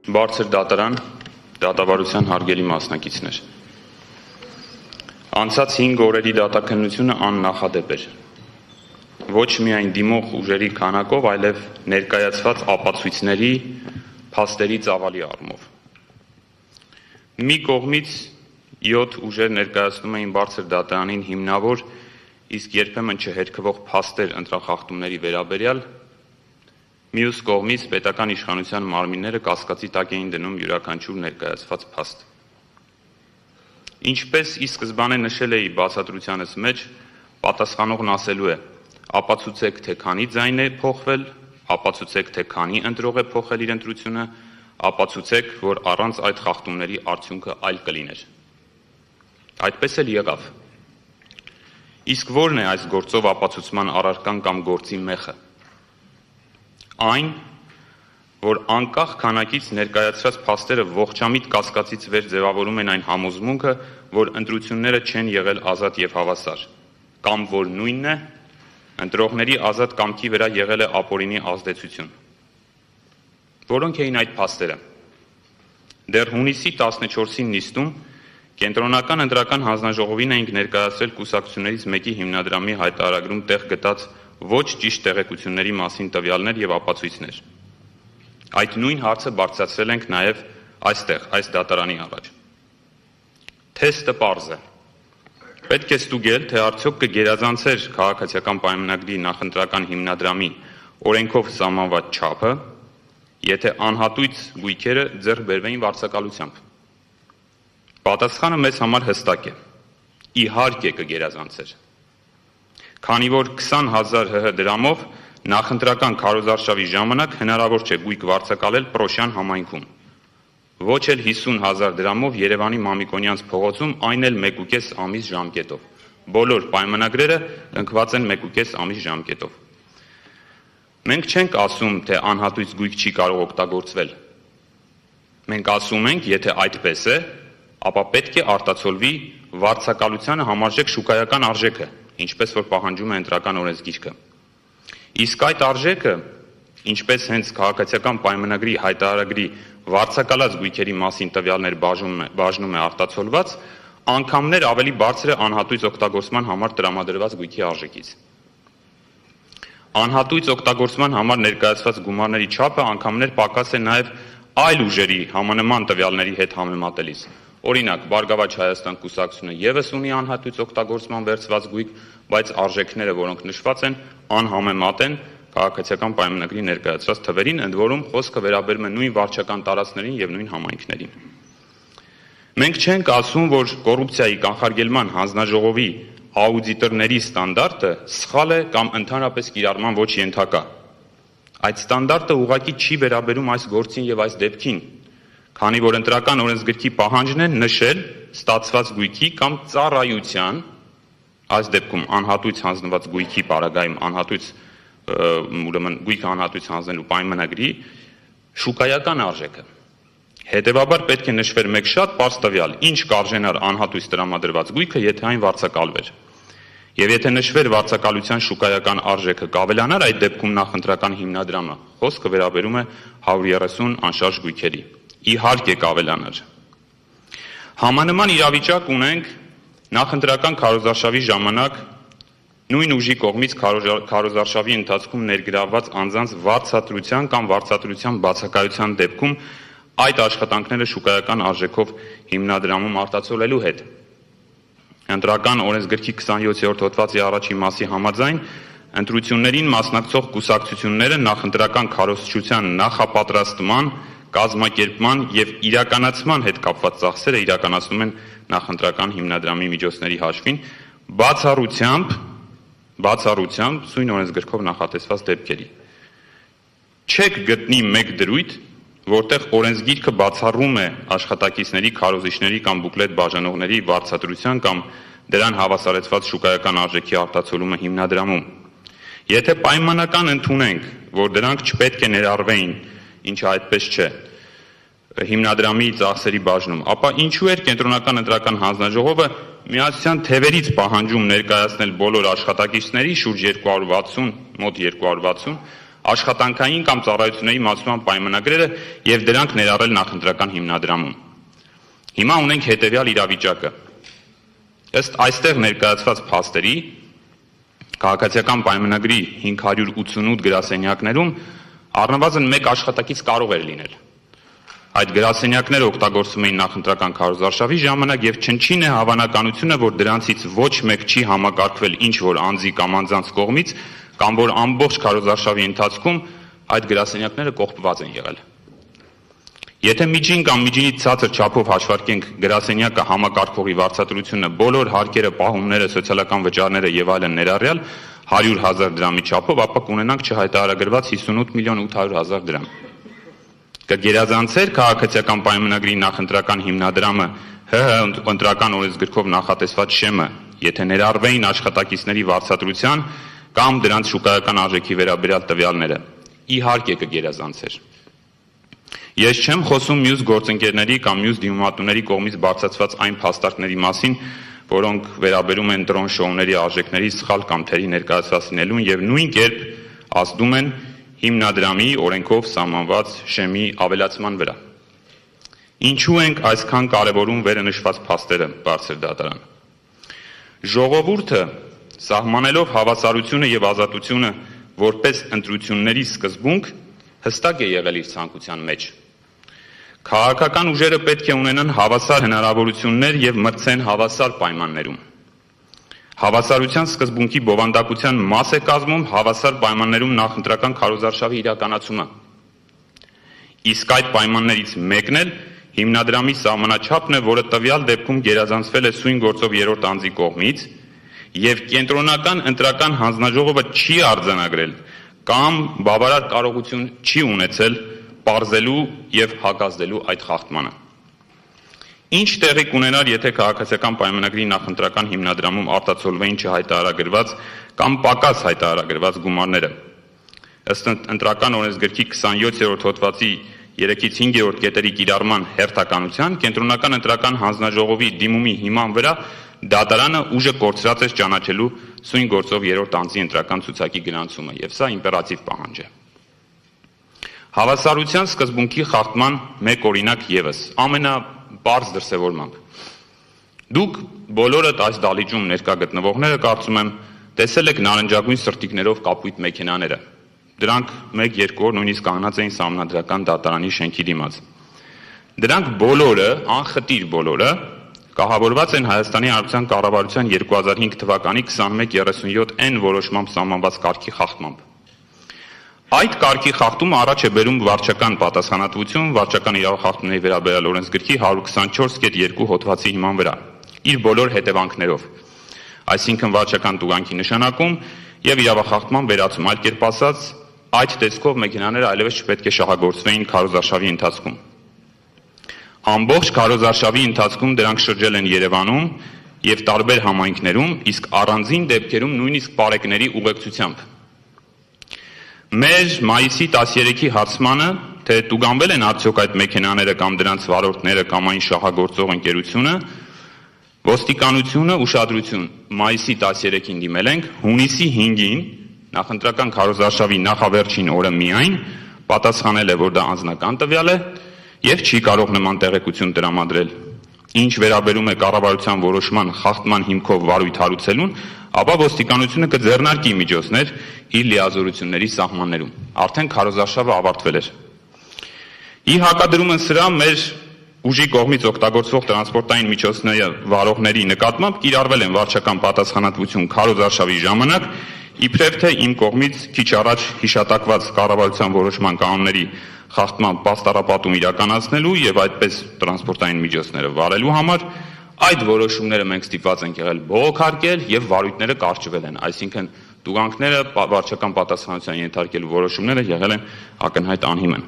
Բարձր դատարան, դատավարության հարգելի մասնակիցներ։ Անցած 5 օրերի դատաքննությունը աննախադեպ էր։ Ոչ միայն դիմող ուժերի քանակով, այլև ներկայացված ապացույցների, փաստերի ծավալի առումով։ Մի կողմից 7 ուժեր ներկայացնում էին բարձր դատարանին հիմնավոր, իսկ երբեմն չհերքվող փաստեր ընտրախախտումների վերաբերյալ, մյուս կողմից պետական իշխանության մարմինները կասկածի տակ էին դնում յուրաքանչյուր ներկայացված փաստ։ Ինչպես ի սկզբանե նշել էի բացատրությանս մեջ, պատասխանողն ասելու է. ապացուցեք, թե քանի ձայն է փոխվել, ապացուցեք, թե քանի ընտրող է փոխել իր ընտրությունը, ապացուցեք, որ առանց այդ խախտումների արդյունքը այլ կլիներ։ Այդպես էլ եղավ։ Իսկ ո՞րն է այս գործով ապացուցման առարկան կամ գործի մեխը։ Այն, որ անկախ քանակից ներկայացրած փաստերը ողջամիտ կասկածից վեր ձևավորում են այն համոզմունքը, որ ընտրությունները չեն եղել ազատ եւ հավասար, կամ որ նույնն է, ընտրողների ազատ կամքի վրա եղել է ապօրինի ազդեցություն։ Որոնք էին այդ փաստերը։ Դեռ հունիսի 14-ին նիստում Կենտրոնական ընտրական հանձնաժողովին էինք ներկայացրել կուսակցություններից մեկի հիմնադրամի հայտարարագրում տեղ գտած ոչ ճիշտ տեղեկությունների մասին տվյալներ եւ ապացույցներ։ Այդ նույն հարցը բարձրացրել ենք նաեւ այստեղ, այս դատարանի առաջ։ Թեստը պարզ է։ Պետք է ստուգել, թե արդյոք կգերազանցեր քաղաքացիական պայմանագրի նախընտրական հիմնադրամի օրենքով սահմանված չափը, եթե անհատույց գույքերը ձեռք բերվեին վարձակալությամբ։ Պատասխանը մեզ համար հստակ է։ Իհարկե կգերազանցեր։ Քանի որ 20,000 ՀՀ դրամով նախընտրական քարոզարշավի ժամանակ հնարավոր չէ գույք վարձակալել Պրոշյան համայնքում։ Ոչ էլ 50,000 դրամով Երևանի Մամիկոնյանց փողոցում, այն էլ 1.5 ամիս ժամկետով։ Բոլոր պայմանագրերը ընկված են 1.5 ամիս ժամկետով։ Մենք չենք ասում, թե անհատույց գույք չի կարող օգտագործվել։ Մենք ասում ենք, եթե այդպես է, ապա պետք է արտացոլվի վարձակալությանը համարժեք շուկայական արժեքը, ինչպես որ պահանջում է ընտրական օրենսգիրքը։ Իսկ այդ արժեքը, ինչպես հենց քաղաքացիական պայմանագրի հայտարարագրի վարձակալած գույքերի մասին տվյալներ բաժնում է արտացոլված, անգամներ ավելի բարձր է անհատույց օգտագործման համար տրամադրված գույքի արժեքից։ Անհատույց օգտագործման համար ներկայացված գումարների չափը անգամներ պակաս է նաև այլ ուժերի համանման տվյալների հետ համեմատելիս։ Օրինակ, Բարգավաճ Հայաստան կուսակցությունը ևս ունի անհատույց օգտագործման վերցված գույք, բայց արժեքները, որոնք նշված են, անհամեմատ են քաղաքացիական պայմանագրի ներկայացված թվերին, ընդ որում խոսքը վերաբերում է նույն վարչական տարածքներին եւ նույն համայնքներին։ Մենք չենք ասում, որ կոռուպցիայի կանխարգելման հանձնաժողովի աուդիտորների ստանդարտը սխալ է կամ ընդհանրապես կիրառման ոչ ենթակա։ Այդ ստանդարտը ուղղակի չի վերաբերում այս գործին եւ այս դեպքին, քանի որ ընտրական օրենսգրքի պահանջն է նշել ստացված գույքի կամ ծառայության, այս դեպքում անհատույց հանձնված գույքի պարագայում ուրեմն գույքը անհատույց հանձնելու պայմանագրի շուկայական արժեքը։ Հետևաբար պետք է նշվեր մեկ շատ պարզ տվյալ, ինչ կարժենար անհատույց տրամադրված գույքը, եթե այն վարձակալվեր։ Եվ եթե նշվեր վարձակալության շուկայական արժեքը կավելանար, այդ դեպքում նախընտրական հիմնադրամը, խոսքը վերաբերում է 130 անշարժ գույքերի։ Իհարկե կավելանար։ Համանման իրավիճակ ունենք նախընտրական քարոզարշավի ժամանակ նույն ուժի կողմից քարոզարշավի ընթացքում ներգրավված անձանց վարձատրության կամ վարձատրության բացակայության դեպքում այդ աշխատանքները շուկայական արժեքով հիմնադրամում արտացոլելու հետ։ Ընտրական օրենսգրքի 27-րդ հոդվածի առաջին մասի համաձայն ընտրություններին մասնակցող կուսակցությունները նախընտրական քարոզչության նախապատրաստման, կազմակերպման եւ իրականացման հետ կապված ծախսերը իրականացնում են նախընտրական հիմնադրամի միջոցների հաշվին բացառությամբ սույն օրենսգրքով նախատեսված դեպքերի։ Չեք գտնի մեկ դրույթ, որտեղ օրենսգիրքը բացառում է աշխատակիցների, քարոզիչների կամ բուկլետ բաժանողների վարձատրության կամ դրան հավասարեցված շուկայական արժեքի արտացոլումը հիմնադրամում։ Եթե պայմանական ընդունենք, որ դրանք չպետք է ներառվեին, ինչը այդպես չէ, հիմնադրամի ծախսերի բաժնում, ապա ինչու էր Կենտրոնական ընտրական հանձնաժողովը միացության թևերից պահանջում ներկայացնել բոլոր աշխատակիցների շուրջ 260, մոտ 260 աշխատանքային կամ ծառայությունների մասնման պայմանագրերը եւ դրանք ներառել նախընտրական հիմնադրամում։ Հիմա ունենք հետեւյալ իրավիճակը։ Ըստ այստեղ ներկայացված փաստերի, քաղաքացիական պայմանագրի 588 գրասենյակներում առնվազն 1 աշխատակից կարող էր լինել։ Այդ գրասենյակները օգտագործում էին նախընտրական քարոզարշավի ժամանակ եւ չնչին է հավանականությունը, որ դրանցից ոչ մեկ չի համակարգվել ինչ որ անձի կամ անձանց կողմից, կամ որ ամբողջ քարոզարշավի ընթացքում այդ գրասենյակները կողպված են եղել։ Եթե միջին կամ միջինից ցածր չափով հաշվարկենք գրասենյակը համակարգողի վարձատրությունը, բոլոր հարկերը, պահումները, սոցիալական վճարները եւ այլն ներառյալ 100,000 դրամի չափով, ապա կունենանք չհայտարարագրված 58,800,000 դրամ։ Կգերազանցեր քաղաքացիական պայմանագրի նախընտրական հիմնադրամը ՀՀ ընտրական օրենսգրքով նախատեսված շեմը, եթե ներառվեին աշխատակիցների վարձատրության կամ դրանց շուկայական արժեքի վերաբերյալ տվյալները։ Իհարկե կգերազանցեր։ Ես չեմ խոսում մյուս գործընկերների կամ մյուս դիմումատուների կողմից բարձրացված այն փաստարկների մասին, որոնք վերաբերում են դրոն շոուների արժեքների սխալ կամ թերի ներկայացված լինելուն եւ նույն կերպ ազդում են հիմնադրամի օրենքով սահմանված շեմի ավելացման վրա։ Ինչու ենք այսքան կարևորում վերը նշված փաստերը, բարձր դատարան։ Ժողովուրդը սահմանելով հավասարությունը եւ ազատությունը որպես ընտրությունների սկզբունք հստակ է եղել իր ցանկության մեջ։ Քաղաքական ուժերը պետք է ունենան հավասար հնարավորություններ եւ մրցեն հավասար պայմաններում։ Հավասարության սկզբունքի բովանդակության մաս է կազմում հավասար պայմաններում նախընտրական քարոզարշավի իրականացումը։ Իսկ այդ պայմաններից մեկն էլ հիմնադրամի սահմանաչափն է, որը տվյալ դեպքում գերազանցվել է սույն գործով երրորդ անձի կողմից եւ կենտրոնական ընտրական հանձնաժողովը չի արձանագրել կամ բավարար կարողություն չի ունեցել պարզելու եւ հակազդելու այդ խախտմանը։ Ինչ տեղի կունենար, եթե քաղաքացիական պայմանագրի նախընտրական հիմնադրամում արտացոլվեին չհայտարարագրված կամ պակաս հայտարարագրված գումարները։ Ըստ ընտրական օրենսգրքի 27-րդ հոդվածի 3-ից 5-րդ կետերի կիրառման հերթականության կենտրոնական ընտրական հանձնաժողովի դիմումի հիման վրա դատարանը ուժը կորցրած է ճանաչելու սույն գործով երրորդ անձի ընտրական ցուցակի գրանցումը, եւ սա իմպերատիվ պահանջ է։ Հավասարության սկզբունքի խախտման մեկ օրինակ եւս ամենապարզ դրսևորմամբ։ Դուք բոլորդ այս դահլիճում ներկա գտնվողները կարծում եմ տեսել եք նարնջագույն սրտիկներով կապույտ մեքենաները։ Դրանք 1-2 օր նույնիսկ կանգնած էին սահմանադրական դատարանի շենքի դիմաց։ Դրանք բոլորը, անխտիր բոլորը, կահավորված են Հայաստանի Հանրապետության կառավարության 2005 թվականի 2137N որոշմամբ սահմանված կարգի խախտմամբ։ Այդ կարգի խախտումը առաջ է բերում վարչական պատասխանատվություն վարչական իրավախախտումների վերաբերյալ օրենսգրքի 124.2 հոդվածի հիման վրա, իր բոլոր հետևանքներով, այսինքն վարչական տուգանքի նշանակում եւ իրավախախտման վերացում, այլ կերպ ասած, այդ տեսքով մեքենաները այլևս չպետք է շահագործվեին քարոզարշավի ընթացքում։ Ամբողջ քարոզարշավի ընթացքում դրանք շրջել են Երևանում եւ տարբեր համայնքներում, իսկ առանձին դեպքերում նույնիսկ պարեկների ուղեկցությամբ։ Մեր մայիսի 13-ի հարցմանը, թե տուգանվել են արդյոք այդ մեքենաները կամ դրանց վարորդները կամ այն շահագործող ընկերությունը, ոստիկանությունը ուշադրություն, մայիսի 13-ին դիմել ենք, հունիսի 5-ին նախընտրական քարոզարշավի նախավերջին օրը միայն պատասխանել է, որ դա անձնական տվյալ է եւ չի կարող նման տեղեկություն տրամադրել։ Ինչ վերաբերում է կառավարության որոշման խախտման հիմքով վարույթ հարուցելուն, ապա ոստիկանությունը կձեռնարկի միջոցներ իր լիազորությունների սահմաններում։ Արդեն քարոզարշավը ավարտվել էր։ Ի հակադրումը սրա մեր ուժի կողմից օգտագործվող տրանսպորտային միջոցների վարողների նկատմամբ կիրառվել են վարչական պատասխանատվություն քարոզարշավի ժամանակ, իբրև թե իմ կողմից քիչ առաջ հիշատակված կառավարության որոշման կանոնների խախտման պաստառապատում իրականացնելու եւ այդպես տրանսպորտային միջոցները վարելու համար այդ որոշումները մենք ստիպված ենք եղել բողոքարկել եւ վարույթները կարճվել են, այսինքն տուգանքները վարչական պատասխանատվության ենթարկելու որոշումները եղել են ակնհայտ անհիմն։